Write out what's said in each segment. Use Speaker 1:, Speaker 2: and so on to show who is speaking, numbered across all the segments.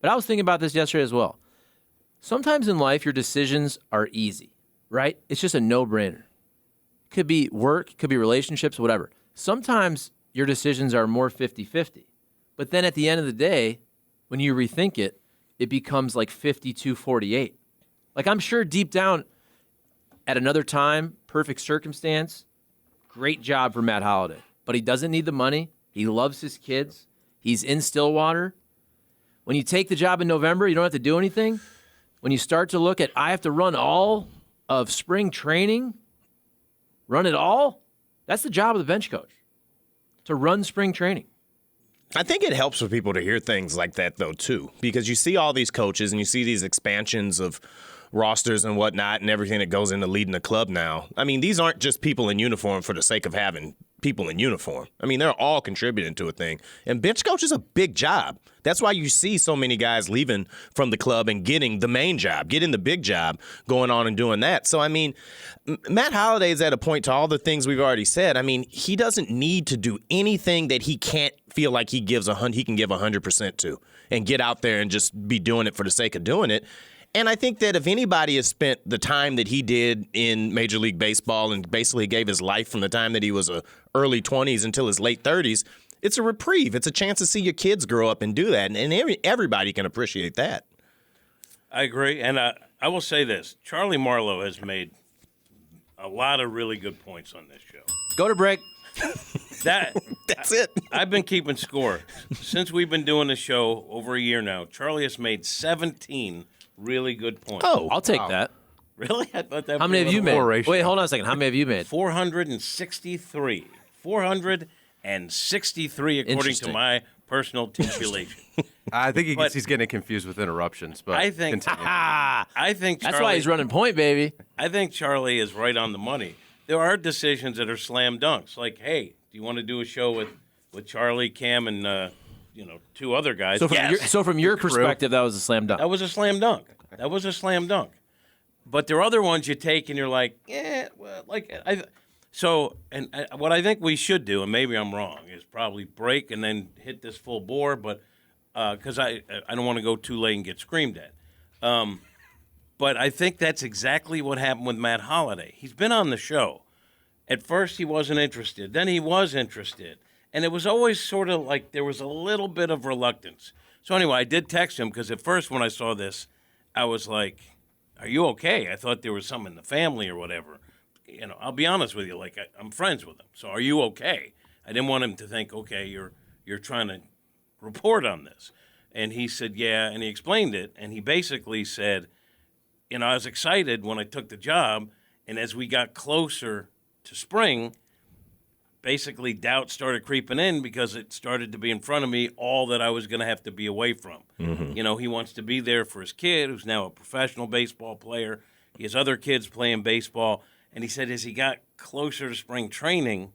Speaker 1: But I was thinking about this yesterday as well. Sometimes in life, your decisions are easy, right? It's just a no-brainer. Could be work, could be relationships, whatever. Sometimes your decisions are more 50-50. But then at the end of the day, when you rethink it, it becomes like 52-48. Like I'm sure deep down, at another time, perfect circumstance, great job for Matt Holliday. But he doesn't need the money. He loves his kids. He's in Stillwater. When you take the job in November, you don't have to do anything. When you start to look at, I have to run all of spring training, run it all, that's the job of the bench coach, to run spring training.
Speaker 2: I think it helps for people to hear things like that, though, too, because you see all these coaches and you see these expansions of rosters and whatnot and everything that goes into leading a club now. I mean, these aren't just people in uniform for the sake of having people in uniform. I mean, they're all contributing to a thing. And bench coach is a big job. That's why you see so many guys leaving from the club and getting the main job, getting the big job, going on and doing that. So, I mean, Matt Holliday is at a point to all the things we've already said. I mean, he doesn't need to do anything that he can't feel like he can give 100% to and get out there and just be doing it for the sake of doing it. And I think that if anybody has spent the time that he did in Major League Baseball and basically gave his life from the time that he was early 20s until his late 30s, it's a reprieve. It's a chance to see your kids grow up and do that. And everybody can appreciate that.
Speaker 3: I agree. And I will say this. Charlie Marlowe has made a lot of really good points on this show.
Speaker 1: Go to break.
Speaker 2: That's it.
Speaker 3: I've been keeping score. Since we've been doing the show over a year now, Charlie has made 17 really good points.
Speaker 1: Oh, I'll take that.
Speaker 3: Really? I thought that.
Speaker 1: How many have you made? Wait, hold on a second. How many have you made?
Speaker 3: 463. 463, according to my personal titulation.
Speaker 4: I think he's getting confused with interruptions. But
Speaker 3: I think Charlie,
Speaker 1: that's why he's running point, baby.
Speaker 3: I think Charlie is right on the money. There are decisions that are slam dunks. Like, hey, do you want to do a show with Charlie, Cam, and two other guys?
Speaker 1: So from your perspective, that was a slam dunk.
Speaker 3: That was a slam dunk. But there are other ones you take and you're like, what I think we should do, and maybe I'm wrong, is probably break and then hit this full bore, but because I don't want to go too late and get screamed at. But I think that's exactly what happened with Matt Holliday. He's been on the show. At first he wasn't interested. Then he was interested. And it was always sort of like there was a little bit of reluctance. So anyway, I did text him because at first when I saw this, I was like, are you okay? I thought there was something in the family or whatever. I'll be honest with you. Like, I'm friends with him. So are you okay? I didn't want him to think, okay, you're trying to report on this. And he said, yeah. And he explained it. And he basically said, I was excited when I took the job. And as we got closer to spring, basically doubt started creeping in because it started to be in front of me all that I was going to have to be away from. Mm-hmm. He wants to be there for his kid, who's now a professional baseball player. He has other kids playing baseball. And he said as he got closer to spring training,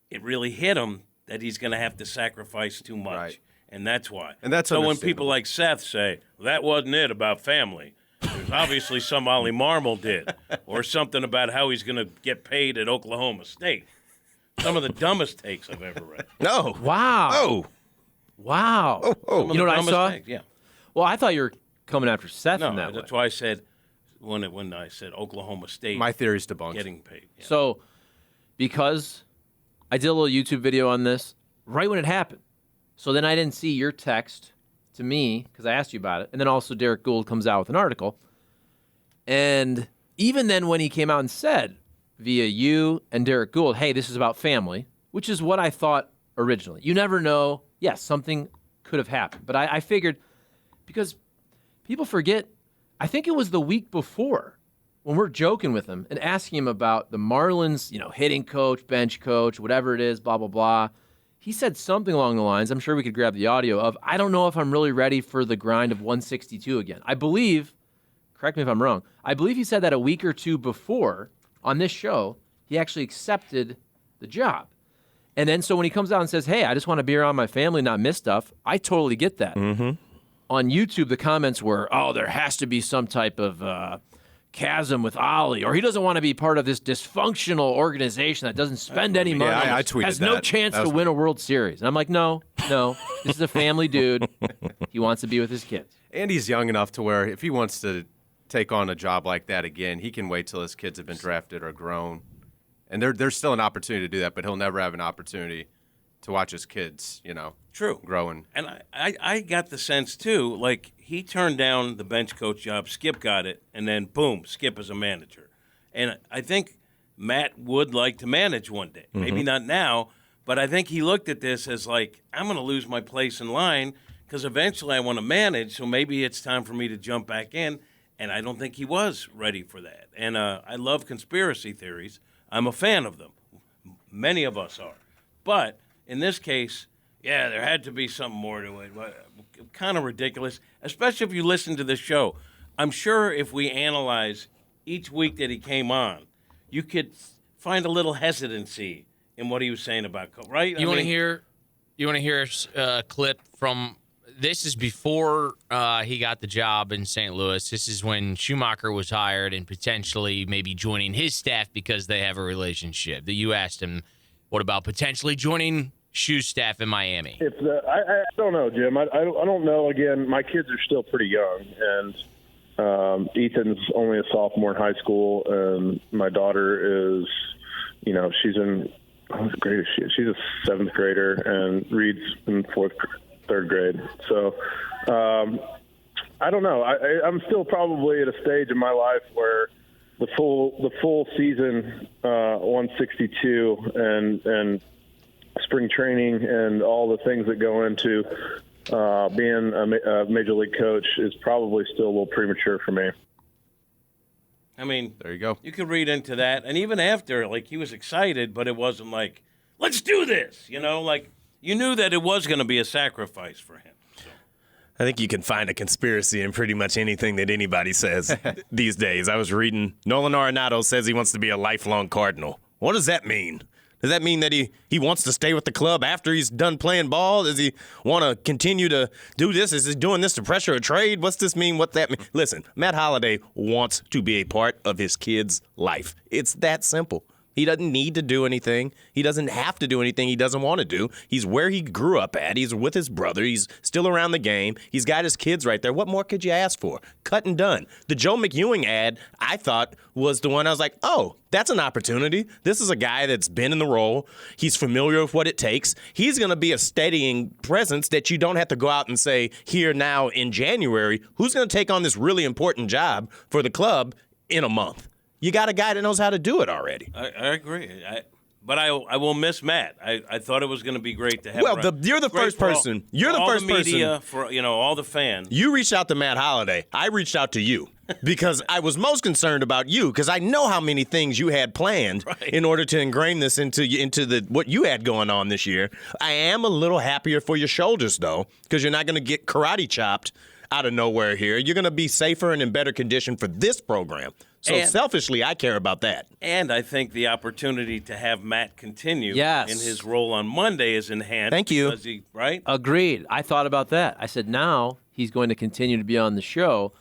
Speaker 3: it really hit him that he's going to have to sacrifice too much. Right. And that's why.
Speaker 4: And that's
Speaker 3: so when people like Seth say, well, that wasn't it about family, there's obviously some Ollie Marmol did, or something about how he's going to get paid at Oklahoma State. Some of the dumbest takes I've ever read.
Speaker 2: No.
Speaker 1: Wow.
Speaker 2: Oh.
Speaker 1: Wow.
Speaker 2: Oh.
Speaker 1: You know what I saw?
Speaker 3: Takes, yeah.
Speaker 1: Well, I thought you were coming after Seth in that
Speaker 3: that's
Speaker 1: way.
Speaker 3: why I said when I said Oklahoma State.
Speaker 4: My theory's debunked.
Speaker 3: Getting paid. Yeah.
Speaker 1: So, because I did a little YouTube video on this right when it happened. So then I didn't see your text to me because I asked you about it. And then also Derek Gould comes out with an article. And even then when he came out and said via you and Derek Gould, hey, this is about family, which is what I thought originally. You never know. Yes, something could have happened. But I figured because people forget, I think it was the week before when we're joking with him and asking him about the Marlins, hitting coach, bench coach, whatever it is, blah, blah, blah. He said something along the lines, I'm sure we could grab the audio of, I don't know if I'm really ready for the grind of 162 again. I believe, correct me if I'm wrong, I believe he said that a week or two before on this show, he actually accepted the job. And then so when he comes out and says, hey, I just want to be around my family, not miss stuff, I totally get that.
Speaker 2: Mm-hmm.
Speaker 1: On YouTube, the comments were, oh, there has to be some type of chasm with Ollie, or he doesn't want to be part of this dysfunctional organization that doesn't spend any money,
Speaker 4: I tweeted
Speaker 1: has no
Speaker 4: that.
Speaker 1: chance to win a World Series. And I'm like, no, this is a family dude. He wants to be with his kids.
Speaker 4: And he's young enough to where if he wants to take on a job like that again, he can wait till his kids have been drafted or grown. And there's still an opportunity to do that, but he'll never have an opportunity to watch his kids,
Speaker 3: True.
Speaker 4: growing.
Speaker 3: And I got the sense, too, like he turned down the bench coach job. Skip got it, and then, boom, Skip is a manager. And I think Matt would like to manage one day. Maybe not now, but I think he looked at this as like, I'm going to lose my place in line because eventually I want to manage, so maybe it's time for me to jump back in. And I don't think he was ready for that. And I love conspiracy theories. I'm a fan of them. Many of us are. But in this case, yeah, there had to be something more to it. Kind of ridiculous, especially if you listen to the show. I'm sure if we analyze each week that he came on, you could find a little hesitancy in what he was saying about right?
Speaker 5: You want to hear a clip from this is before he got the job in St. Louis. This is when Schumacher was hired and potentially maybe joining his staff because they have a relationship. That you asked him, what about potentially joining Schu's staff in Miami?
Speaker 6: I don't know, Jim. I don't know. Again, my kids are still pretty young, and Ethan's only a sophomore in high school, and my daughter is, she's in what grade is she? She's a seventh grader, and Reed's in third grade. So I don't know. I'm still probably at a stage in my life where the full season 162 and spring training and all the things that go into being a major league coach is probably still a little premature for me.
Speaker 3: I mean,
Speaker 4: There you go.
Speaker 3: You could read into that. And even after, like, he was excited, but it wasn't like, let's do this, like you knew that it was going to be a sacrifice for him. So.
Speaker 2: I think you can find a conspiracy in pretty much anything that anybody says these days. I was reading Nolan Arenado says he wants to be a lifelong Cardinal. What does that mean? Does that mean that he wants to stay with the club after he's done playing ball? Does he want to continue to do this? Is he doing this to pressure a trade? What's this mean? What that mean? Listen, Matt Holliday wants to be a part of his kid's life. It's that simple. He doesn't need to do anything. He doesn't have to do anything he doesn't want to do. He's where he grew up at. He's with his brother. He's still around the game. He's got his kids right there. What more could you ask for? Cut and done. The Joe McEwing ad, I thought, was the one I was like, oh, that's an opportunity. This is a guy that's been in the role. He's familiar with what it takes. He's going to be a steadying presence that you don't have to go out and say, here now in January, who's going to take on this really important job for the club in a month? You got a guy that knows how to do it already.
Speaker 3: I agree. But I will miss Matt. I thought it was going to be great to have.
Speaker 2: Well, you're the first person. You're the first person.
Speaker 3: Media, for all the fans.
Speaker 2: You reached out to Matt Holliday. I reached out to you because I was most concerned about you because I know how many things you had planned in order to ingrain this into the what you had going on this year. I am a little happier for your shoulders though because you're not going to get karate chopped out of nowhere here. You're going to be safer and in better condition for this program. So selfishly, I care about that.
Speaker 3: And I think the opportunity to have Matt continue
Speaker 1: Yes.
Speaker 3: in his role on Monday is enhanced.
Speaker 2: Thank you.
Speaker 3: Because right?
Speaker 1: Agreed. I thought about that. I said, now he's going to continue to be on the show.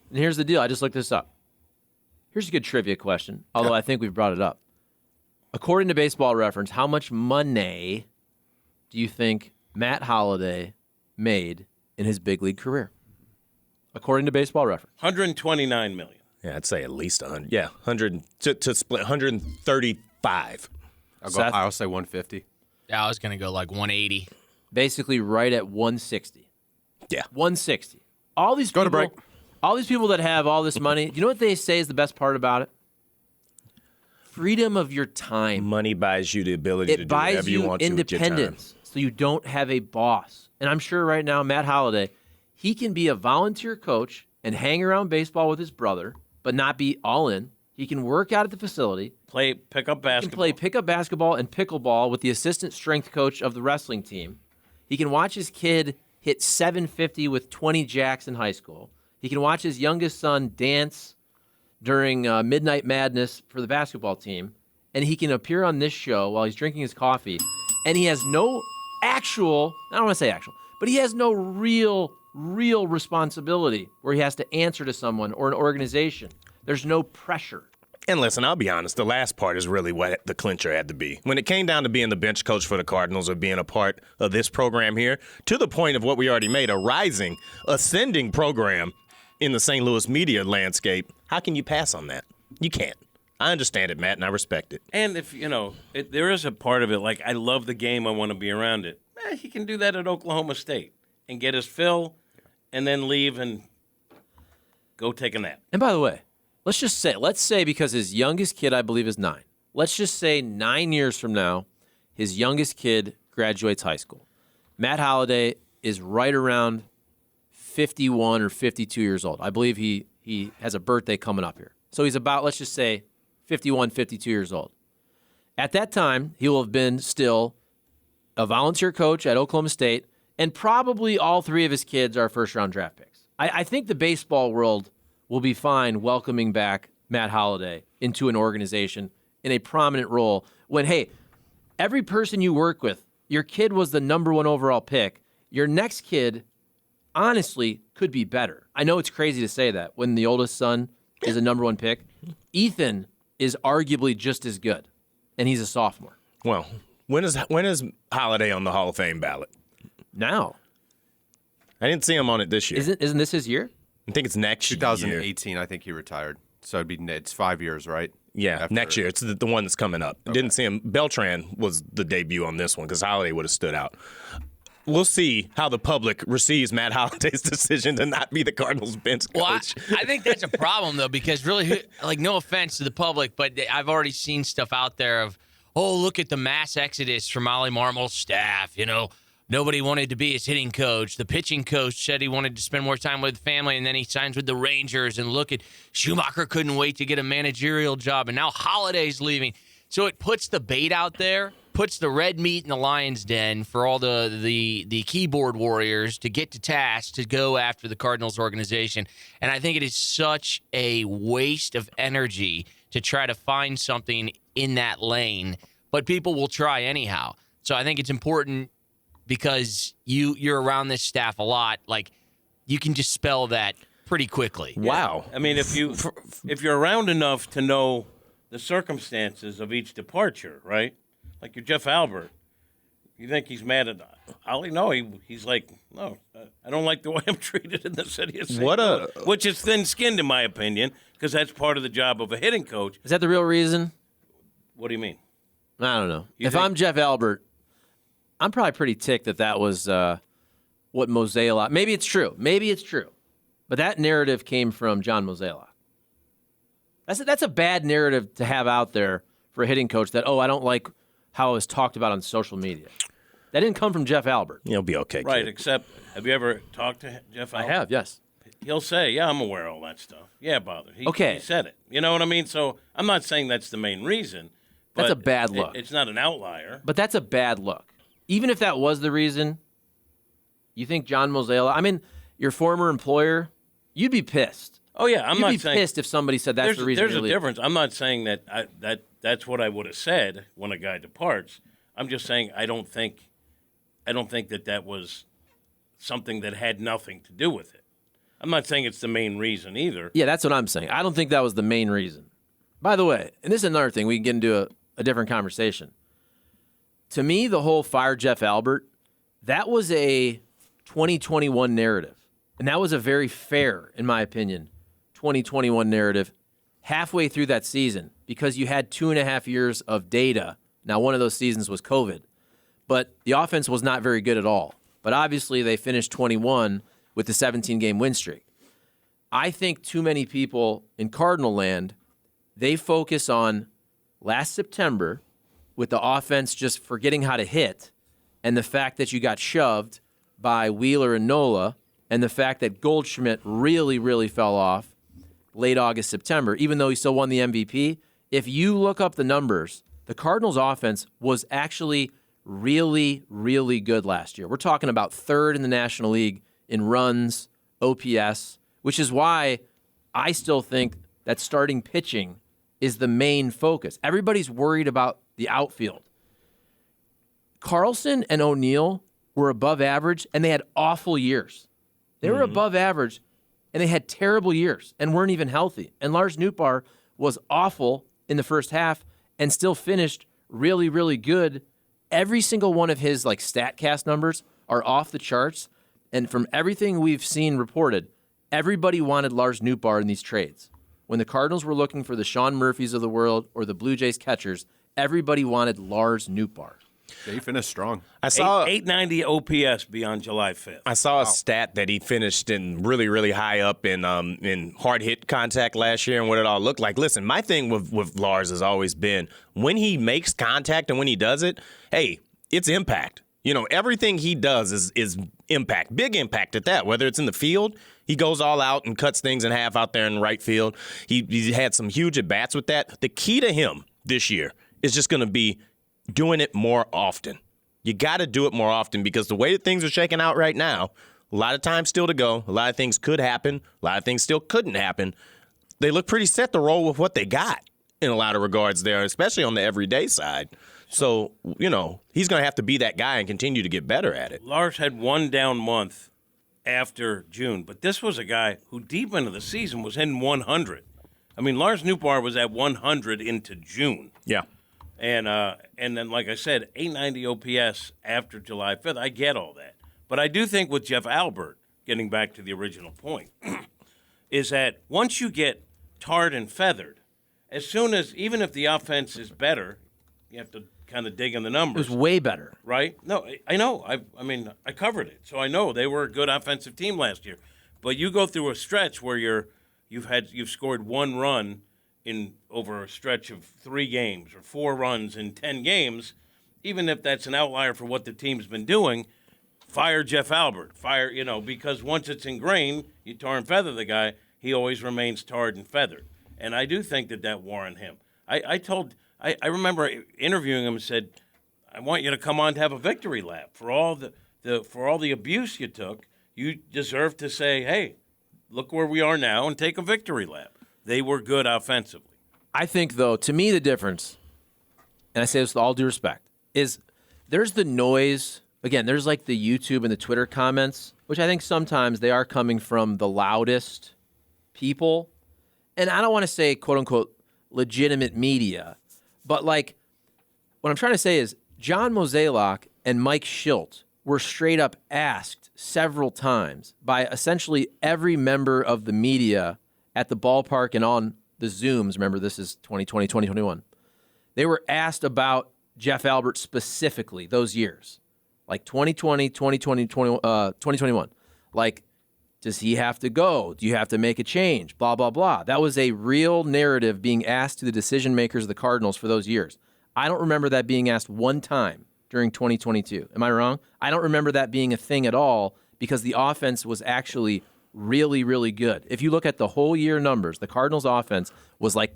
Speaker 1: And here's the deal. I just looked this up. Here's a good trivia question, although I think we've brought it up. According to Baseball Reference, how much money do you think Matt Holliday made in his big league career? According to Baseball Reference.
Speaker 3: $129 million.
Speaker 2: Yeah, I'd say at least 100. Yeah, 100 to split 135.
Speaker 4: I'll say 150.
Speaker 5: Yeah, I was going to go like 180.
Speaker 1: Basically right at 160.
Speaker 2: Yeah.
Speaker 1: 160. All these
Speaker 4: Go
Speaker 1: people,
Speaker 4: to break.
Speaker 1: all these people that have all this money, you know what they say is the best part about it? Freedom of your time.
Speaker 2: Money buys you the ability to
Speaker 1: It
Speaker 2: do whatever
Speaker 1: buys
Speaker 2: you
Speaker 1: you
Speaker 2: want to with your time.
Speaker 1: independence, so you don't have a boss. And I'm sure right now, Matt Holliday, he can be a volunteer coach and hang around baseball with his brother, but not be all in. He can work out at the facility.
Speaker 3: Pick up
Speaker 1: He
Speaker 3: basketball.
Speaker 1: can play pickup basketball and pickleball with the assistant strength coach of the wrestling team. He can watch his kid hit 750 with 20 jacks in high school. He can watch his youngest son dance during Midnight Madness for the basketball team. And he can appear on this show while he's drinking his coffee. And he has no I don't want to say actual, but he has no real responsibility where he has to answer to someone or an organization. There's no pressure.
Speaker 2: And listen, I'll be honest, the last part is really what the clincher had to be. When it came down to being the bench coach for the Cardinals or being a part of this program here, to the point of what we already made, a rising, ascending program in the St. Louis media landscape, how can you pass on that? You can't. I understand it, Matt, and I respect it.
Speaker 3: And if, there is a part of it, like, I love the game, I want to be around it. He can do that at Oklahoma State and get his fill and then leave and go take a nap.
Speaker 1: And by the way, let's say because his youngest kid, I believe, is 9. Let's just say 9 years from now, his youngest kid graduates high school. Matt Holliday is right around 51 or 52 years old. I believe he has a birthday coming up here. So he's about, let's just say, 51, 52 years old. At that time, he will have been still a volunteer coach at Oklahoma State, and probably all 3 of his kids are first-round draft picks. I think the baseball world will be fine welcoming back Matt Holliday into an organization in a prominent role when, hey, every person you work with, your kid was the number 1 overall pick. Your next kid, honestly, could be better. I know it's crazy to say that when the oldest son is a number 1 pick. Ethan is arguably just as good, and he's a sophomore.
Speaker 2: Well, when is Holliday on the Hall of Fame ballot?
Speaker 1: Now.
Speaker 2: I didn't see him on it this year.
Speaker 1: Isn't this his year?
Speaker 2: I think it's next
Speaker 4: 2018,
Speaker 2: year.
Speaker 4: I think he retired. So it's 5 years, right?
Speaker 2: Yeah, next year. It's the one that's coming up. Okay. Didn't see him. Beltran was the debut on this one because Holliday would have stood out. We'll see how the public receives Matt Holliday's decision to not be the Cardinals bench coach.
Speaker 5: Well, I think that's a problem, though, because really, like, no offense to the public, but I've already seen stuff out there of, oh, look at the mass exodus from Ollie Marmol's staff. Nobody wanted to be his hitting coach. The pitching coach said he wanted to spend more time with family, and then he signs with the Rangers. And look at Schumacher couldn't wait to get a managerial job, and now Holliday's leaving. So it puts the bait out there, puts the red meat in the lion's den for all the keyboard warriors to get to task to go after the Cardinals organization. And I think it is such a waste of energy to try to find something in that lane, but people will try anyhow. So I think it's important because you're around this staff a lot. Like, you can dispel that pretty quickly.
Speaker 2: Wow.
Speaker 3: I mean, if you're around enough to know the circumstances of each departure, right? Like your Jeff Albert, you think he's mad at Ollie? No, he's like, no, I don't like the way I'm treated in the city of St. Louis, which is thin-skinned in my opinion, because that's part of the job of a hitting coach.
Speaker 1: Is that the real reason?
Speaker 3: What do you mean?
Speaker 1: I don't know. If I'm Jeff Albert, I'm probably pretty ticked that was what Mozeliak. Maybe it's true. But that narrative came from John Mozeliak. That's a bad narrative to have out there for a hitting coach that, I don't like how it was talked about on social media. That didn't come from Jeff Albert.
Speaker 2: You'll be okay,
Speaker 3: right,
Speaker 2: kid.
Speaker 3: Except, have you ever talked to Jeff Albert?
Speaker 1: I have, yes.
Speaker 3: He'll say, yeah, I'm aware of all that stuff. Yeah, it bothered. He said it. You know what I mean? So I'm not saying that's the main reason. But
Speaker 1: that's a bad look.
Speaker 3: It's not an outlier.
Speaker 1: But that's a bad look. Even if that was the reason, you think John Mozeliak, your former employer, you'd be pissed.
Speaker 3: Oh, yeah,
Speaker 1: You'd be pissed if somebody said that's the reason.
Speaker 3: There's a difference. I'm not saying that that's what I would have said when a guy departs. I'm just saying I don't think that was something that had nothing to do with it. I'm not saying it's the main reason either.
Speaker 1: Yeah, that's what I'm saying. I don't think that was the main reason. By the way, and this is another thing, we can get into a different conversation. To me, the whole fire Jeff Albert, that was a 2021 narrative. And that was a very fair, in my opinion, 2021 narrative halfway through that season because you had 2.5 years of data. Now, one of those seasons was COVID, but the offense was not very good at all. But obviously, they finished 21 with the 17-game win streak. I think too many people in Cardinal land, they focus on last September with the offense just forgetting how to hit and the fact that you got shoved by Wheeler and Nola and the fact that Goldschmidt really, really fell off late August, September, even though he still won the MVP. If you look up the numbers, the Cardinals offense was actually really, really good last year. We're talking about third in the National League in runs, OPS, which is why I still think that starting pitching is the main focus. Everybody's worried about the outfield. Carlson and O'Neill were above average, and they had awful years. They were above average and they had terrible years and weren't even healthy. And Lars Nootbaar was awful in the first half and still finished really, really good. Every single one of his like StatCast numbers are off the charts. And from everything we've seen reported, everybody wanted Lars Nootbaar in these trades. When the Cardinals were looking for the Sean Murphys of the world or the Blue Jays catchers, everybody wanted Lars Nootbaar.
Speaker 4: Yeah, he finished strong.
Speaker 2: I saw
Speaker 3: 890 OPS beyond July 5th.
Speaker 2: I saw a stat that he finished in really, really high up in hard hit contact last year and what it all looked like. Listen, my thing with Lars has always been when he makes contact and when he does it, hey, it's impact. You know, everything he does is impact, big impact at that. Whether it's in the field, he goes all out and cuts things in half out there in right field. He had some huge at-bats with that. The key to him this year is just going to be doing it more often. You got to do it more often because the way that things are shaking out right now, a lot of time still to go. A lot of things could happen. A lot of things still couldn't happen. They look pretty set to roll with what they got in a lot of regards there, especially on the everyday side. So, you know, he's going to have to be that guy and continue to get better at it.
Speaker 3: Lars had one down month after June, but this was a guy who deep into the season was in 100. I mean, Lars Nootbaar was at 100 into June.
Speaker 2: Yeah.
Speaker 3: And then, like I said, 890 OPS after July 5th. I get all that. But I do think with Jeff Albert, getting back to the original point, is that once you get tarred and feathered, as soon as, even if the offense is better, you have to kind of dig in the
Speaker 1: It
Speaker 3: numbers.
Speaker 1: was way better.
Speaker 3: Right? No, I know. I mean, I covered it. So I know they were a good offensive team last year. But you go through a stretch where you've scored one run in over a stretch of 3 games or 4 runs in 10 games, even if that's an outlier for what the team's been doing, fire Jeff Albert. Because once it's ingrained, you tar and feather the guy, he always remains tarred and feathered. And I do think that wore on him. I remember interviewing him and said, I want you to come on to have a victory lap. For all the abuse you took, you deserve to say, hey, look where we are now and take a victory lap. They were good offensively.
Speaker 1: I think, though, to me, the difference, and I say this with all due respect, is there's the noise. Again, there's like the YouTube and the Twitter comments, which I think sometimes they are coming from the loudest people. And I don't want to say, quote unquote, legitimate media, but like what I'm trying to say is John Mozeliak and Mike Schilt were straight up asked several times by essentially every member of the media at the ballpark and on the Zooms. Remember, this is 2020, 2021. They were asked about Jeff Albert specifically those years, like 2020, 2020, 2021. Like, does he have to go? Do you have to make a change? Blah, blah, blah. That was a real narrative being asked to the decision makers of the Cardinals for those years. I don't remember that being asked one time during 2022. Am I wrong? I don't remember that being a thing at all because the offense was actually really, really good. If you look at the whole year numbers, the Cardinals offense was like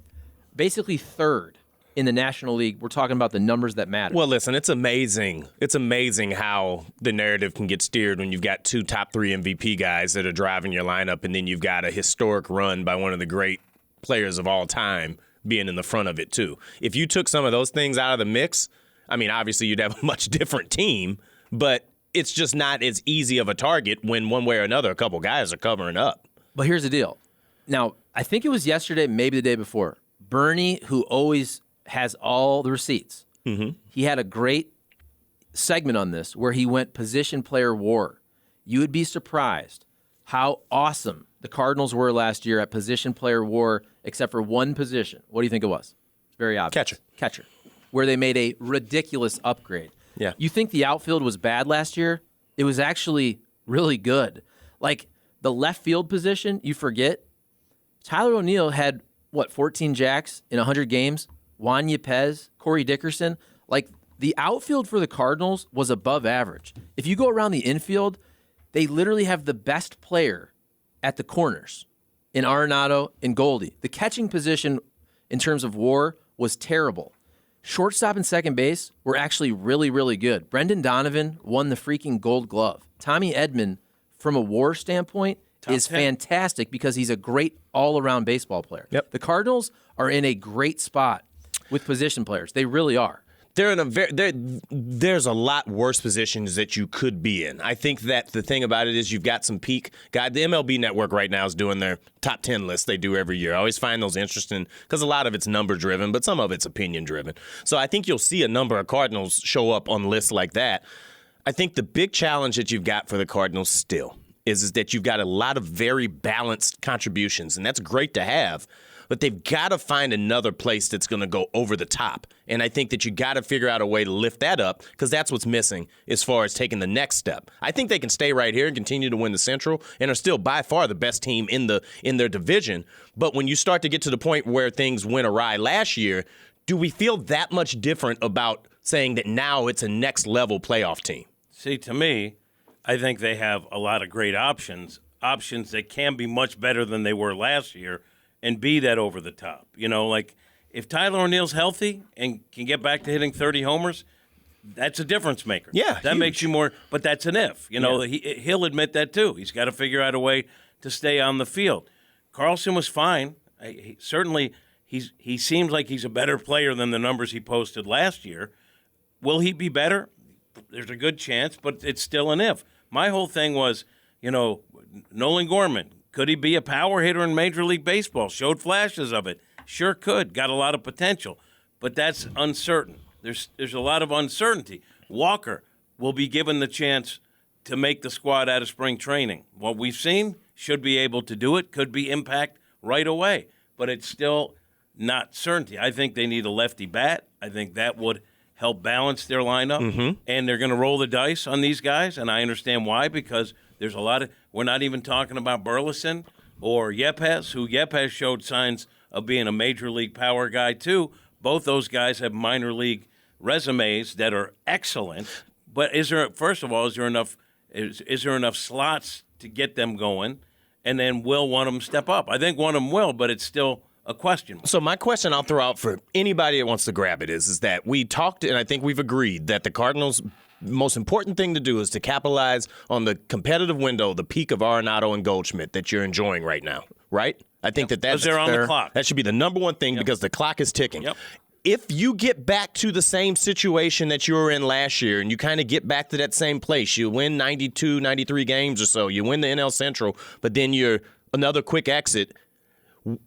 Speaker 1: basically third in the National League. We're talking about the numbers that matter.
Speaker 2: Well, listen, it's amazing. It's amazing how the narrative can get steered when you've got 2 top 3 MVP guys that are driving your lineup, and then you've got a historic run by one of the great players of all time being in the front of it, too. If you took some of those things out of the mix, I mean, obviously you'd have a much different team, but it's just not as easy of a target when one way or another a couple guys are covering up.
Speaker 1: But here's the deal. Now, I think it was yesterday, maybe the day before, Bernie, who always has all the receipts, he had a great segment on this where he went position player war. You would be surprised how awesome the Cardinals were last year at position player war, except for one position. What do you think it was? It's very obvious. Catcher. Where they made a ridiculous upgrade.
Speaker 2: Yeah.
Speaker 1: You think the outfield was bad last year? It was actually really good. Like the left field position, you forget. Tyler O'Neill had, 14 jacks in 100 games? Juan Yepez, Corey Dickerson. Like the outfield for the Cardinals was above average. If you go around the infield, they literally have the best player at the corners in Arenado and Goldie. The catching position in terms of WAR was terrible. Shortstop and second base were actually really, really good. Brendan Donovan won the freaking Gold Glove. Tommy Edman, from a WAR standpoint, is fantastic because he's a great all-around baseball player.
Speaker 2: Yep.
Speaker 1: The Cardinals are in a great spot with position players. They really are.
Speaker 2: They're in there's a lot worse positions that you could be in. I think that the thing about it is you've got some peak. God, the MLB Network right now is doing their top 10 lists they do every year. I always find those interesting because a lot of it's number driven, but some of it's opinion driven. So I think you'll see a number of Cardinals show up on lists like that. I think the big challenge that you've got for the Cardinals still is that you've got a lot of very balanced contributions, and that's great to have. But they've got to find another place that's going to go over the top. And I think that you got to figure out a way to lift that up because that's what's missing as far as taking the next step. I think they can stay right here and continue to win the Central and are still by far the best team in their division. But when you start to get to the point where things went awry last year, do we feel that much different about saying that now it's a next level playoff team?
Speaker 3: See, to me, I think they have a lot of great options that can be much better than they were last year, and be that over the top. You know, like if Tyler O'Neill's healthy and can get back to hitting 30 homers, that's a difference maker.
Speaker 2: Yeah,
Speaker 3: that
Speaker 2: huge.
Speaker 3: Makes you more. But that's an if. You know, he'll admit that too. He's got to figure out a way to stay on the field. Carlson was fine. Certainly, he seems like he's a better player than the numbers he posted last year. Will he be better? There's a good chance, but it's still an if. My whole thing was, you know, Nolan Gorman. Could he be a power hitter in Major League Baseball? Showed flashes of it. Sure could. Got a lot of potential. But that's uncertain. There's a lot of uncertainty. Walker will be given the chance to make the squad out of spring training. What we've seen, should be able to do it. Could be impact right away. But it's still not certainty. I think they need a lefty bat. I think that would help balance their lineup. Mm-hmm. And they're going to roll the dice on these guys, and I understand why, because there's a lot of – we're not even talking about Burleson or Yepes, who Yepes showed signs of being a major league power guy too. Both those guys have minor league resumes that are excellent. But first of all, is there enough slots to get them going? And then will one of them step up? I think one of them will, but it's still – a question.
Speaker 2: So my question I'll throw out for anybody that wants to grab it is that we talked, and I think we've agreed, that the Cardinals' most important thing to do is to capitalize on the competitive window, the peak of Arenado and Goldschmidt that you're enjoying right now, right? I think that's
Speaker 3: they're on the clock.
Speaker 2: That should be the number one thing because the clock is ticking.
Speaker 3: Yep.
Speaker 2: If you get back to the same situation that you were in last year and you kind of get back to that same place, you win 92, 93 games or so, you win the NL Central, but then you're another quick exit,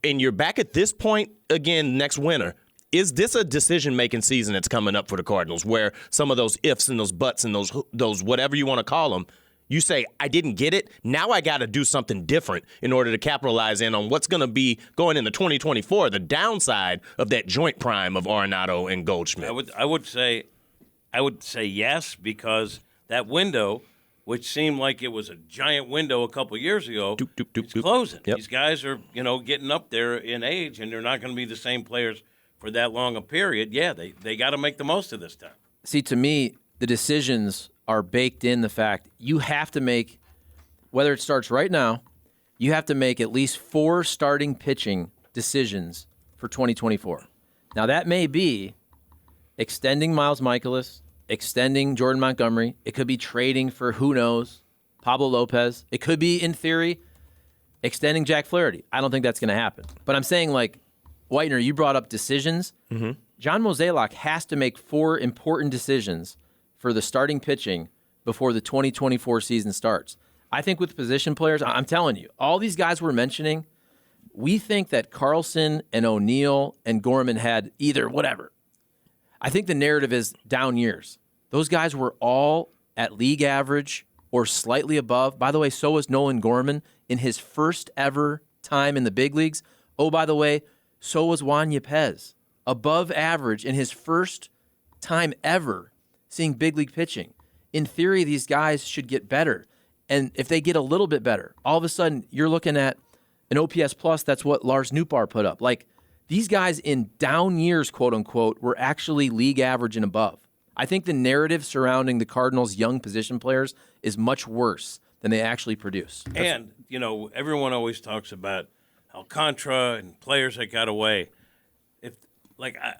Speaker 2: and you're back at this point again next winter, is this a decision-making season that's coming up for the Cardinals where some of those ifs and those buts and those whatever you want to call them, you say, I didn't get it, now I got to do something different in order to capitalize in on what's going to be going into 2024, the downside of that joint prime of Arenado and Goldschmidt?
Speaker 3: I would say yes, because that window, which seemed like it was a giant window a couple years ago, it's closing.
Speaker 2: Yep.
Speaker 3: These guys are, getting up there in age, and they're not going to be the same players for that long a period. Yeah, they got to make the most of this time.
Speaker 1: See, to me, the decisions are baked in the fact you have to make, whether it starts right now, you have to make at least 4 starting pitching decisions for 2024. Now, that may be extending Miles Mikolas, extending Jordan Montgomery. It could be trading for, who knows, Pablo Lopez. It could be, in theory, extending Jack Flaherty. I don't think that's going to happen. But I'm saying, like, Whitener, you brought up decisions. Mm-hmm. John Mozeliak has to make 4 important decisions for the starting pitching before the 2024 season starts. I think with position players, I'm telling you, all these guys we're mentioning, we think that Carlson and O'Neill and Gorman had either whatever. I think the narrative is down years. Those guys were all at league average or slightly above. By the way, so was Nolan Gorman in his first ever time in the big leagues. Oh, by the way, so was Juan Yepes, above average in his first time ever seeing big league pitching. In theory, these guys should get better. And if they get a little bit better, all of a sudden you're looking at an OPS plus. That's what Lars Nootbaar put up. Like, these guys in down years, quote unquote, were actually league average and above. I think the narrative surrounding the Cardinals' young position players is much worse than they actually produce.
Speaker 3: And, everyone always talks about Alcantara and players that got away.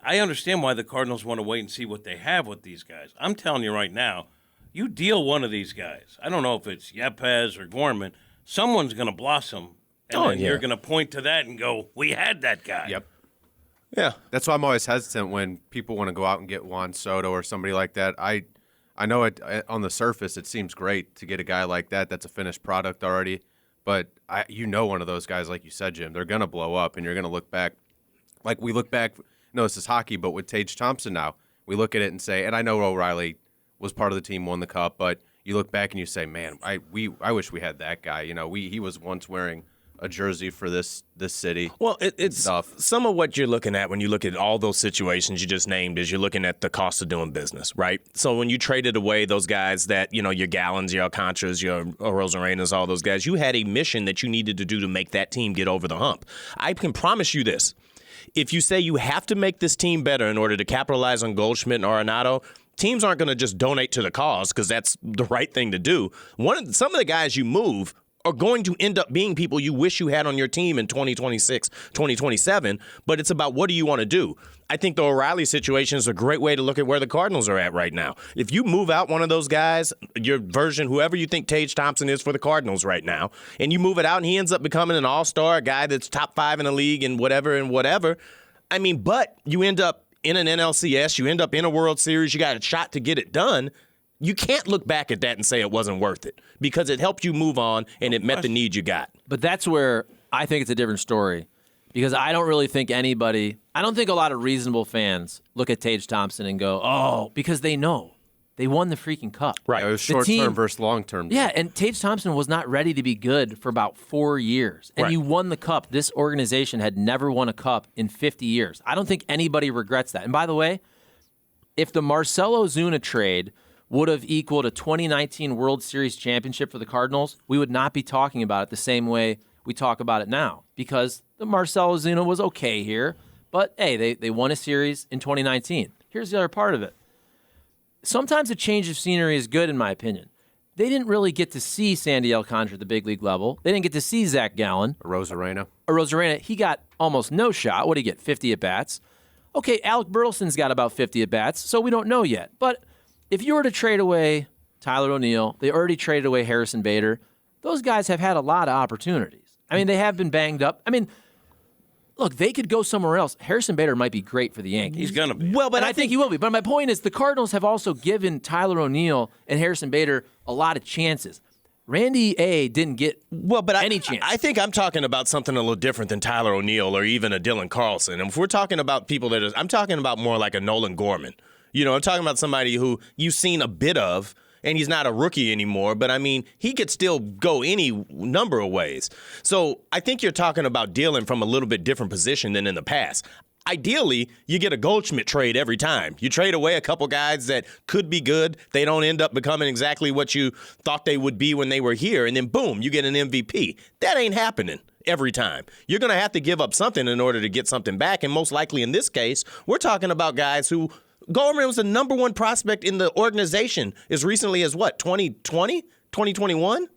Speaker 3: I understand why the Cardinals want to wait and see what they have with these guys. I'm telling you right now, you deal one of these guys. I don't know if it's Yepes or Gorman. Someone's going to blossom, and then you're going to point to that and go, we had that guy.
Speaker 4: Yep.
Speaker 2: Yeah.
Speaker 4: That's why I'm always hesitant when people want to go out and get Juan Soto or somebody like that. I know it on the surface it seems great to get a guy like that. That's a finished product already. But one of those guys, like you said, Jim, they're going to blow up, and you're going to look back. Like we look back, no, this is hockey, but with Tage Thompson now, we look at it and say, and I know O'Reilly was part of the team, won the cup, but you look back and you say, man, I wish we had that guy. He was once wearing a jersey for this city.
Speaker 2: Well, it's
Speaker 4: stuff.
Speaker 2: Some of what you're looking at when you look at all those situations you just named is you're looking at the cost of doing business, right? So when you traded away those guys that, your Gallons, your Alcantras, your Rosarenas, all those guys, you had a mission that you needed to do to make that team get over the hump. I can promise you this. If you say you have to make this team better in order to capitalize on Goldschmidt and Arenado, teams aren't going to just donate to the cause because that's the right thing to do. Some of the guys you move are going to end up being people you wish you had on your team in 2026, 2027, but it's about what do you want to do. I think the O'Reilly situation is a great way to look at where the Cardinals are at right now. If you move out one of those guys, your version, whoever you think Tage Thompson is for the Cardinals right now, and you move it out and he ends up becoming an all-star, a guy that's top 5 in the league and whatever, but you end up in an NLCS, you end up in a World Series, you got a shot to get it done. You can't look back at that and say it wasn't worth it because it helped you move on and it met the need you got.
Speaker 1: But that's where I think it's a different story because I don't think a lot of reasonable fans look at Tage Thompson and go, oh, because they know. They won the freaking cup.
Speaker 2: Right.
Speaker 4: It was short-term versus long-term.
Speaker 1: Yeah, and Tage Thompson was not ready to be good for about 4 years. And you won the cup. This organization had never won a cup in 50 years. I don't think anybody regrets that. And by the way, if the Marcell Ozuna trade would have equaled a 2019 World Series championship for the Cardinals, we would not be talking about it the same way we talk about it now because the Marcell Ozuna was okay here. But, hey, they won a series in 2019. Here's the other part of it. Sometimes a change of scenery is good, in my opinion. They didn't really get to see Sandy Alcantara at the big league level. They didn't get to see Zach Gallen. Rosarena. He got almost no shot. What did he get, 50 at-bats? Okay, Alec Burleson's got about 50 at-bats, so we don't know yet. But if you were to trade away Tyler O'Neill, they already traded away Harrison Bader, those guys have had a lot of opportunities. They have been banged up. Look, they could go somewhere else. Harrison Bader might be great for the Yankees.
Speaker 3: He's going to be.
Speaker 1: Well, but I think he will be. But my point is the Cardinals have also given Tyler O'Neill and Harrison Bader a lot of chances. Randy A. didn't get any chance.
Speaker 2: I think I'm talking about something a little different than Tyler O'Neill or even a Dylan Carlson. And if we're talking about people I'm talking about more like a Nolan Gorman. I'm talking about somebody who you've seen a bit of, and he's not a rookie anymore, but he could still go any number of ways. So I think you're talking about dealing from a little bit different position than in the past. Ideally, you get a Goldschmidt trade every time. You trade away a couple guys that could be good. They don't end up becoming exactly what you thought they would be when they were here, and then boom, you get an MVP. That ain't happening every time. You're going to have to give up something in order to get something back, and most likely in this case, we're talking about guys who Goldman was the number one prospect in the organization as recently as 2020, 2021?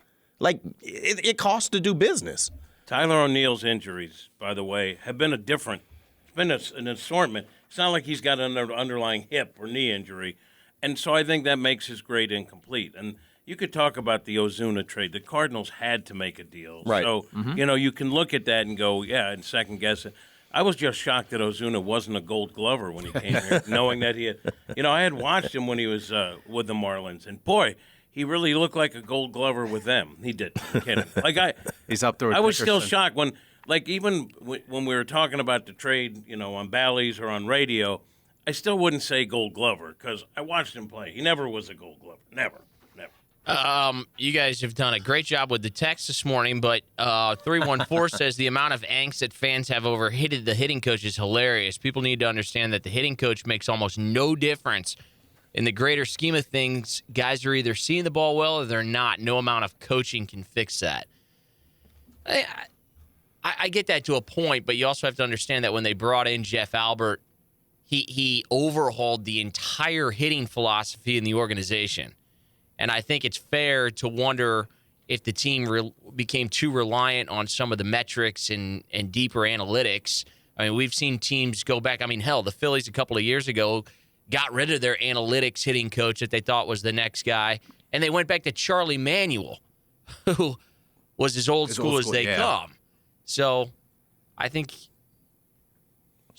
Speaker 2: It costs to do business.
Speaker 3: Tyler O'Neill's injuries, by the way, have been an assortment. It's not like he's got an underlying hip or knee injury. And so I think that makes his grade incomplete. And you could talk about the Ozuna trade. The Cardinals had to make a deal.
Speaker 2: Right.
Speaker 3: So, you can look at that and go, and second guess it. I was just shocked that Ozuna wasn't a Gold Glover when he came here, knowing that he had. I had watched him when he was with the Marlins, and boy, he really looked like a Gold Glover with them. He did. I'm kidding.
Speaker 4: He's up there with
Speaker 3: I was
Speaker 4: Dickerson.
Speaker 3: still shocked when, even when we were talking about the trade, on Bally's or on radio, I still wouldn't say Gold Glover because I watched him play. He never was a Gold Glover. Never.
Speaker 5: You guys have done a great job with the text this morning, but 314 says the amount of angst that fans have over the hitting coach is hilarious. People need to understand that the hitting coach makes almost no difference in the greater scheme of things. Guys are either seeing the ball well or they're not. No amount of coaching can fix that. I get that to a point, but you also have to understand that when they brought in Jeff Albert, he overhauled the entire hitting philosophy in the organization. And I think it's fair to wonder if the team became too reliant on some of the metrics and deeper analytics. We've seen teams go back. The Phillies a couple of years ago got rid of their analytics hitting coach that they thought was the next guy, and they went back to Charlie Manuel, who was as old school as they come. So I think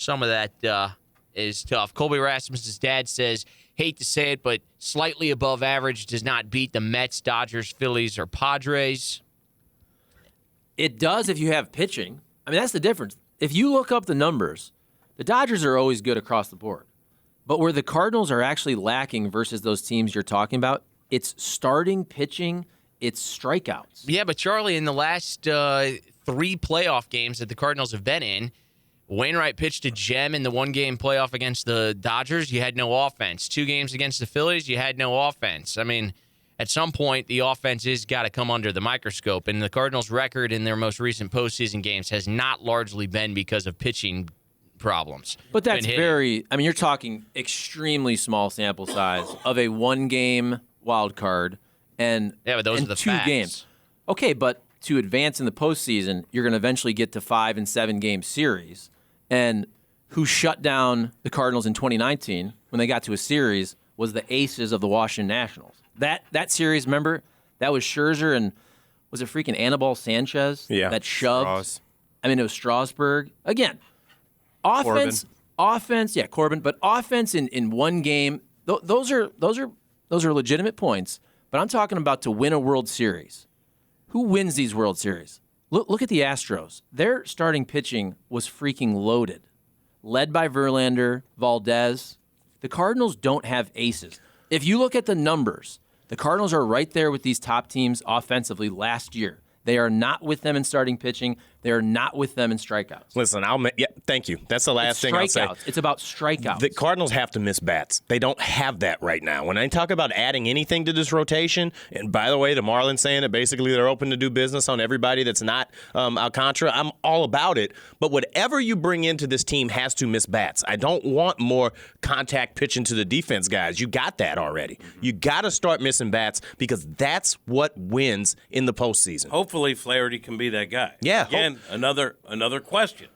Speaker 5: some of that is tough. Colby Rasmussen's dad says, hate to say it, but slightly above average does not beat the Mets, Dodgers, Phillies, or Padres.
Speaker 1: It does if you have pitching. I mean, that's the difference. If you look up the numbers, the Dodgers are always good across the board. But where the Cardinals are actually lacking versus those teams you're talking about, it's starting pitching, it's strikeouts.
Speaker 5: Yeah, but Charlie, in the last 3 playoff games that the Cardinals have been in, Wainwright pitched a gem in the 1-game playoff against the Dodgers. You had no offense. 2 games against the Phillies, you had no offense. I mean, at some point, the offense has got to come under the microscope. And the Cardinals' record in their most recent postseason games has not largely been because of pitching problems.
Speaker 1: But that's very, I mean, you're talking extremely small sample size of a 1-game wild card and,
Speaker 5: yeah, but those
Speaker 1: and
Speaker 5: are the
Speaker 1: 2
Speaker 5: facts.
Speaker 1: games. Okay, but to advance in the postseason, you're going to eventually get to 5 and 7 game series. And who shut down the Cardinals in 2019 when they got to a series was the aces of the Washington Nationals. That series, remember, that was Scherzer and was it freaking Anibal Sanchez that shoved?
Speaker 4: Strauss.
Speaker 1: I mean, it was Strasburg. Again, offense, Corbin, but offense in 1 game, those are legitimate points. But I'm talking about to win a World Series. Who wins these World Series? Look at the Astros. Their starting pitching was freaking loaded, led by Verlander, Valdez. The Cardinals don't have aces. If you look at the numbers, the Cardinals are right there with these top teams offensively last year. They are not with them in starting pitching. They are not with them in strikeouts.
Speaker 2: Listen, thank you. That's the last thing I'll say.
Speaker 1: It's about strikeouts.
Speaker 2: The Cardinals have to miss bats. They don't have that right now. When I talk about adding anything to this rotation, and by the way, the Marlins saying that basically they're open to do business on everybody that's not Alcantara, I'm all about it. But whatever you bring into this team has to miss bats. I don't want more contact pitching to the defense guys. You got that already. You got to start missing bats because that's what wins in the postseason.
Speaker 3: Hopefully Flaherty can be that guy.
Speaker 2: Yeah.
Speaker 3: Again, another question.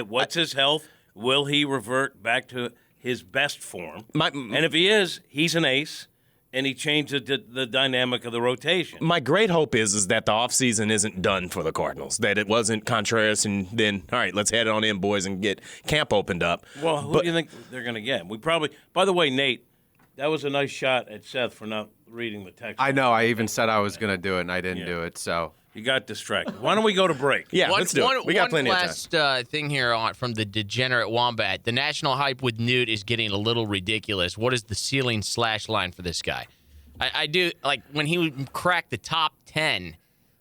Speaker 3: What's his health? Will he revert back to his best form? And if he is, he's an ace, and he changed the dynamic of the rotation.
Speaker 2: My great hope is that the offseason isn't done for the Cardinals, that it wasn't Contreras and then, all right, let's head on in, boys, and get camp opened up.
Speaker 3: Well, who do you think they're going to get? By the way, Nate, that was a nice shot at Seth for not reading the text.
Speaker 4: I know. I even said I was going to do it, and I didn't do it, so.
Speaker 3: You got distracted. Why don't we go to break?
Speaker 2: Yeah, let's do it. We got plenty of time.
Speaker 5: One last thing here from the degenerate Wombat. The national hype with Newt is getting a little ridiculous. What is the ceiling / line for this guy? I do, like, when he cracked the top 10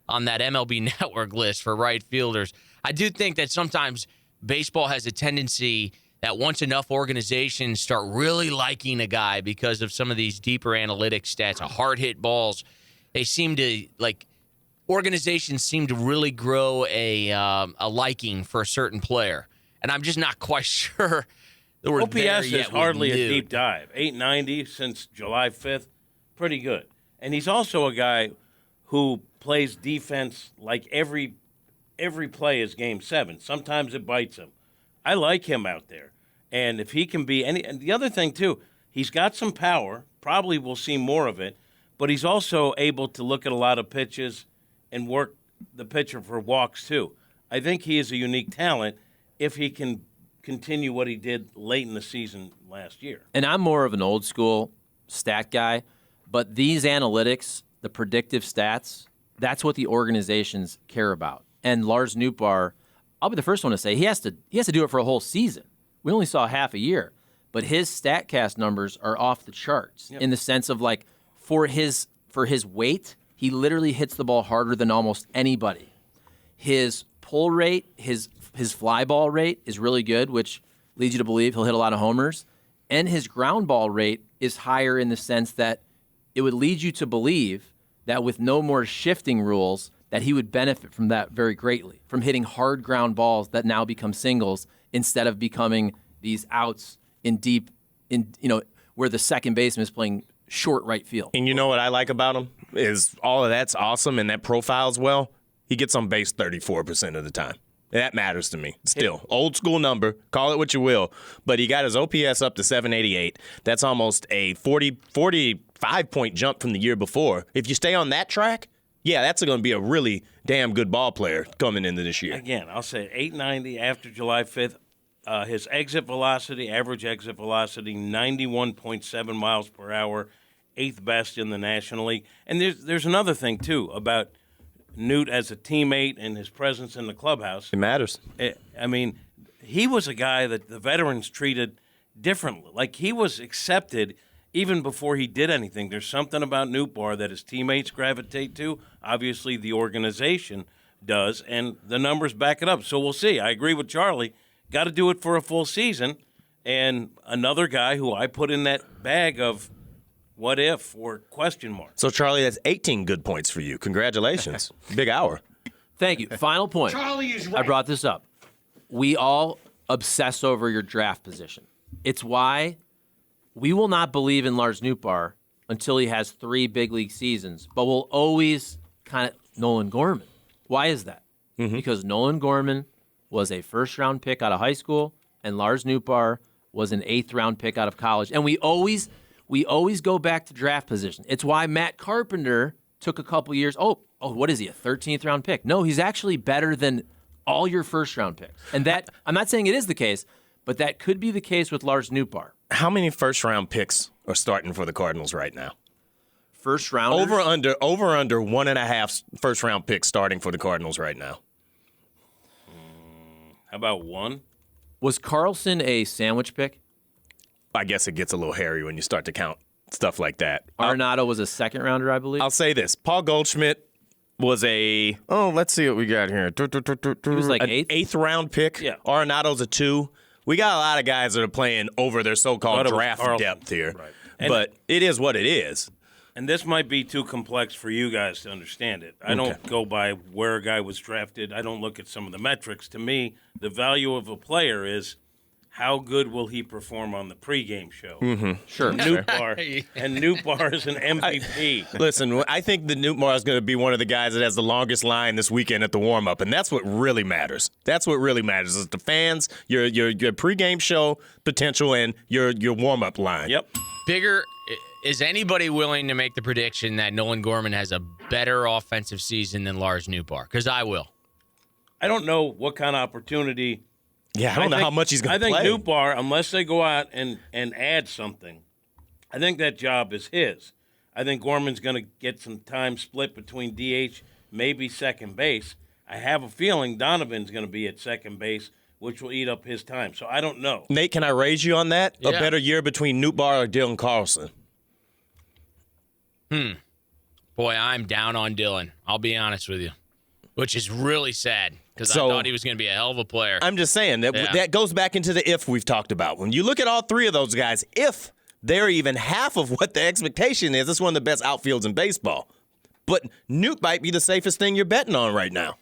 Speaker 5: on that MLB Network list for right fielders, I do think that sometimes baseball has a tendency that once enough organizations start really liking a guy because of some of these deeper analytics stats, hard hit balls, they seem to, like, organizations seem to really grow a liking for a certain player. And I'm just not quite sure that we're there
Speaker 3: OPS
Speaker 5: yet
Speaker 3: is hardly
Speaker 5: with
Speaker 3: a
Speaker 5: Newt.
Speaker 3: deep dive. 890 since July 5th. Pretty good. And he's also a guy who plays defense like every play is game 7. Sometimes it bites him. I like him out there. And if he can be any, and the other thing too, he's got some power. Probably we'll see more of it, but he's also able to look at a lot of pitches and work the pitcher for walks too. I think he is a unique talent if he can continue what he did late in the season last year.
Speaker 1: And I'm more of an old school stat guy, but these analytics, the predictive stats, that's what the organizations care about. And Lars Nootbaar, I'll be the first one to say he has to do it for a whole season. We only saw half a year, but his StatCast numbers are off the charts in the sense of, like, for his weight, he literally hits the ball harder than almost anybody. His pull rate, his fly ball rate is really good, which leads you to believe he'll hit a lot of homers. And his ground ball rate is higher in the sense that it would lead you to believe that with no more shifting rules, that he would benefit from that very greatly, from hitting hard ground balls that now become singles instead of becoming these outs in deep, where the second baseman is playing short right field.
Speaker 2: And you know what I like about him is all of that's awesome and that profiles well. He gets on base 34% of the time. That matters to me. Still, old school number, call it what you will, but he got his OPS up to 788. That's almost a 45-point jump from the year before. If you stay on that track, yeah, that's going to be a really damn good ball player coming into this year.
Speaker 3: Again, I'll say 890 after July 5th. His exit velocity, average exit velocity, 91.7 miles per hour, 8th best in the National League. And there's another thing, too, about Newt as a teammate and his presence in the clubhouse.
Speaker 2: It matters.
Speaker 3: I mean, he was a guy that the veterans treated differently. Like, he was accepted even before he did anything. There's something about Newt Bar that his teammates gravitate to. Obviously, the organization does, and the numbers back it up. So we'll see. I agree with Charlie. Got to do it for a full season. And another guy who I put in that bag of what if or question mark.
Speaker 2: So, Charlie, that's 18 good points for you. Congratulations. Big hour.
Speaker 1: Thank you. Final point.
Speaker 7: Charlie is right.
Speaker 1: I brought this up. We all obsess over your draft position. It's why we will not believe in Lars Nootbaar until he has 3 big league seasons, but we'll always kind of Nolan Gorman. Why is that? Because Nolan Gorman was a first-round pick out of high school, and Lars Nootbaar was an 8th-round pick out of college. And we always go back to draft position. It's why Matt Carpenter took a couple years. Oh, what is he, a 13th-round pick? No, he's actually better than all your first-round picks. And that, I'm not saying it is the case, but that could be the case with Lars Nootbaar.
Speaker 2: How many first-round picks are starting for the Cardinals right now?
Speaker 1: First rounders?
Speaker 2: Over under 1.5 first-round picks starting for the Cardinals right now.
Speaker 3: How about 1?
Speaker 1: Was Carlson a sandwich pick?
Speaker 2: I guess it gets a little hairy when you start to count stuff like that.
Speaker 1: Arenado was a second-rounder, I believe.
Speaker 2: I'll say this. Paul Goldschmidt was let's see what we got here.
Speaker 1: He was like
Speaker 2: an
Speaker 1: 8th?
Speaker 2: 8th-round pick.
Speaker 3: Yeah.
Speaker 2: Arenado's a 2. We got a lot of guys that are playing over their so-called
Speaker 3: Thought it was
Speaker 2: draft
Speaker 3: Carlson.
Speaker 2: depth here.
Speaker 3: Right.
Speaker 2: But it is what it is.
Speaker 3: And this might be too complex for you guys to understand it. I don't go by where a guy was drafted. I don't look at some of the metrics. To me, the value of a player is how good will he perform on the pregame show.
Speaker 1: Sure.
Speaker 3: Nootbaar is an MVP.
Speaker 2: Listen, I think the Nootbaar is going to be one of the guys that has the longest line this weekend at the warm-up, and that's what really matters. That's what really matters is the fans, your pregame show potential, and your warm-up line.
Speaker 3: Yep.
Speaker 5: Is anybody willing to make the prediction that Nolan Gorman has a better offensive season than Lars Nootbaar? Because I will.
Speaker 3: I don't know what kind of opportunity.
Speaker 2: Yeah, I don't know how much he's going to play.
Speaker 3: I think Nootbaar, unless they go out and add something, I think that job is his. I think Gorman's going to get some time split between DH, maybe second base. I have a feeling Donovan's going to be at second base, which will eat up his time. So I don't know.
Speaker 2: Nate, can I raise you on that?
Speaker 5: Yeah.
Speaker 2: A better year between Nootbaar or Dylan Carlson?
Speaker 5: Boy, I'm down on Dylan. I'll be honest with you, which is really sad because I
Speaker 2: So-
Speaker 5: thought he was going to be a hell of a player.
Speaker 2: I'm just saying that goes back into the if we've talked about. When you look at all 3 of those guys, if they're even half of what the expectation is, it's one of the best outfields in baseball. But Newt might be the safest thing you're betting on right now.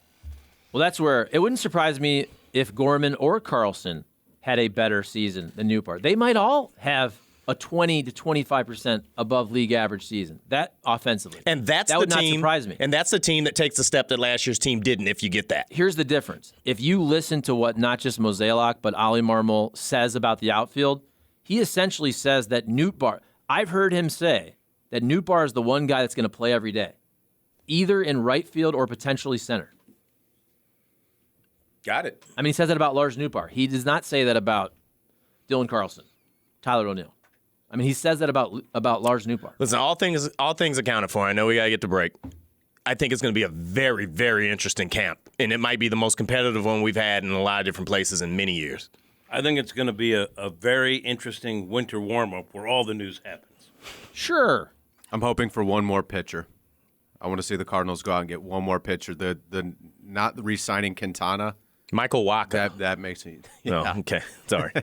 Speaker 1: Well, that's where it wouldn't surprise me if Gorman or Carlson had a better season than Nootbaar. They might all have a 20 to 25% above league average season. That offensively.
Speaker 2: And that's
Speaker 1: that
Speaker 2: the
Speaker 1: would
Speaker 2: team,
Speaker 1: not surprise me.
Speaker 2: And that's the team that takes the step that last year's team didn't, if you get that.
Speaker 1: Here's the difference. If you listen to what not just Mozeliak, but Ali Marmol says about the outfield, he essentially says that Nootbaar, I've heard him say that Nootbaar is the one guy that's going to play every day, either in right field or potentially center.
Speaker 2: Got it.
Speaker 1: I mean, he says that about Lars Nootbaar. He does not say that about Dylan Carlson, Tyler O'Neill. I mean, he says that about Lars Nootbaar.
Speaker 2: Listen, all things accounted for. I know we got to get to break. I think it's going to be a very, very interesting camp, and it might be the most competitive one we've had in a lot of different places in many years.
Speaker 3: I think it's going to be a very interesting winter warm-up where all the news happens.
Speaker 1: Sure.
Speaker 4: I'm hoping for one more pitcher. I want to see the Cardinals go out and get one more pitcher. The not re-signing Quintana.
Speaker 2: Michael Wacha.
Speaker 4: That makes me.
Speaker 2: No, okay. Sorry.